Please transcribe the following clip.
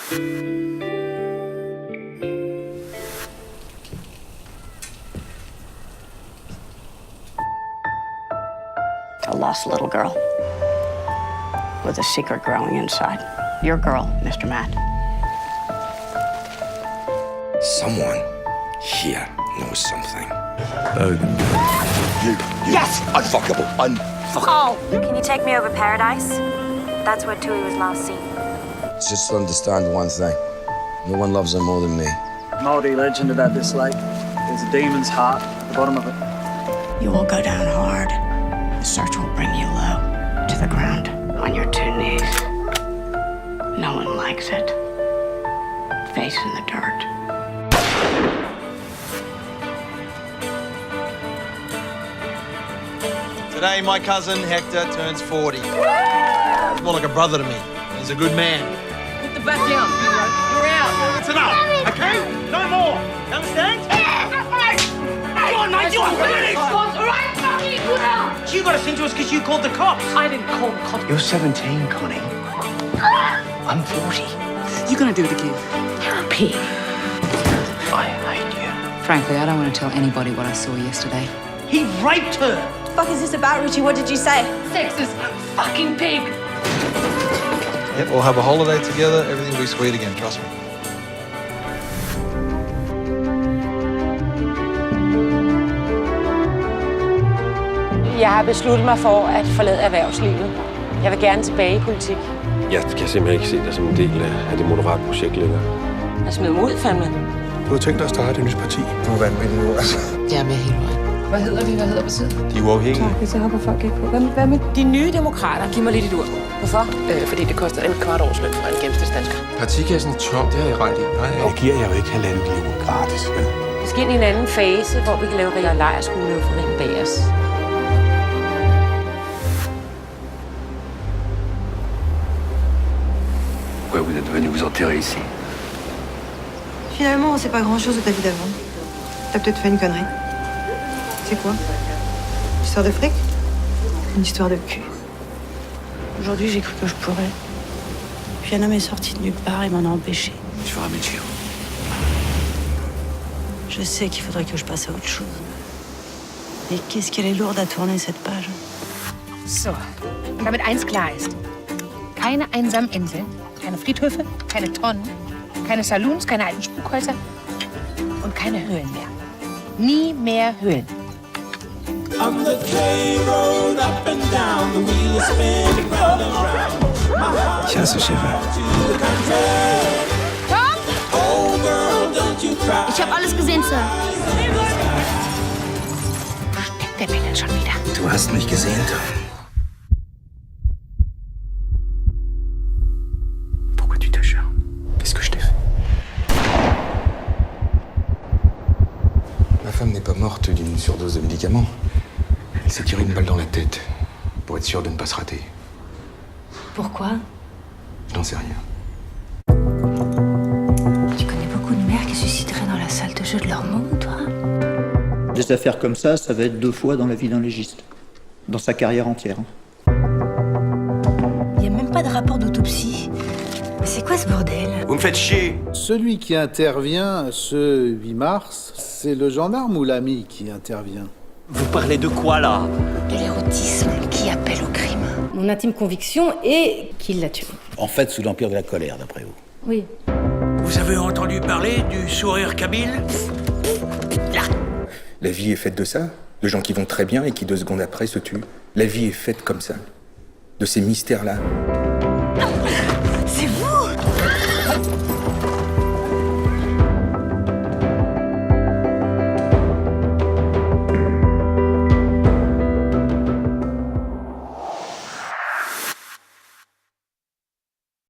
A lost little girl with a secret growing inside. Your girl, Mr. Matt. Someone here knows something. You. Yes! Unfuckable. Oh! Can you take me over Paradise? That's where Tui was last seen. Just understand one thing. No one loves her more than me. Maori legend about this lake. There's a demon's heart at the bottom of it. You will go down hard. The search will bring you low, to the ground, on your 2 knees. No one likes it. Face in the dirt. Today, my cousin Hector turns 40. He's more like a brother to me. He's a good man. Put the bat down. You're out. That's enough, okay? No more. You understand? Go on, mate, you are finished! All right, Connie, good out. You got us into us because you called the cops. I didn't call the cops. You're 17, Connie. I'm 40. You're gonna do it again. You're a pig. I hate you. Frankly, I don't want to tell anybody what I saw yesterday. He raped her. What the fuck is this about, Richie? What did you say? Sexist fucking pig. Yep, we'll have a holiday together. Everything will be sweet again, trust me. Jeg har besluttet mig for at forlade erhvervslivet. Jeg vil gerne tilbage i politik. Jeg kan simpelthen ikke se dig som en del af det moderate projekt længere. Jeg smider mig ud, fandme. Du har tænkt dig at starte et nyt parti. Du er vanvittig nu, altså. Jeg er med hele vejen. Hvad hedder vi? Hvad hedder partiet? De er uafhængige. Så hopper folk ikke på. Hvad med de nye demokrater? Giv mig lidt et ord. Hvorfor? Fordi det koster en kvart årsløn for en gennemsnitsdansker. Partikassen er tom, det har jeg ret i. Nej, jeg giver jer jo ikke 1,5 million gratis. Vi skal ind i en anden fase, hvor vi kan lave rigere lejrskole og forringe bag os. Pourquoi vous êtes venu vous enterrer ici? Finalement, on sait pas grand-chose de ta vie d'avant. T'as peut-être fait une connerie. C'est quoi? Une histoire de fric? Une histoire de cul. Aujourd'hui, j'ai cru que je pourrais. Puis un homme est sorti de nulle part et m'en a empêché. Tu feras Michio. Je sais qu'il faudrait que je passe à autre chose. Mais qu'est-ce qu'elle est lourde à tourner, cette page. So, damit eins klar ist. Keine einsamen Inseln, keine Friedhöfe, keine Tonnen, keine Saloons, keine alten Spukhäuser und keine Höhlen mehr. Nie mehr Höhlen. Tiens, ce chef. Tom? Ich habe alles gesehen, Sir. Steckt der Bengel schon wieder? Du hast mich gesehen, Tom. Pourquoi tu t'acharnes? Qu'est-ce que je t'ai fait? Ma femme n'est pas morte d'une surdose de médicaments. Elle s'est tiré une balle dans la tête pour être sûre de ne pas se rater. Pourquoi? Je n'en sais rien. Tu connais beaucoup de mères qui susciteraient dans la salle de jeu de leur monde, toi? Des affaires comme ça va être 2 fois dans la vie d'un légiste. Dans sa carrière entière. Il n'y a même pas de rapport d'autopsie. Mais c'est quoi ce bordel? Vous me faites chier. Celui qui intervient ce 8 mars, c'est le gendarme ou l'ami qui intervient? Vous parlez de quoi, là? De l'érotisme qui appelle au crime. Mon intime conviction est qu'il l'a tué. En fait, sous l'empire de la colère, d'après vous. Oui. Vous avez entendu parler du sourire kabyle? La vie est faite de ça. De gens qui vont très bien et qui 2 secondes après se tuent. La vie est faite comme ça. De ces mystères-là. C'est vous!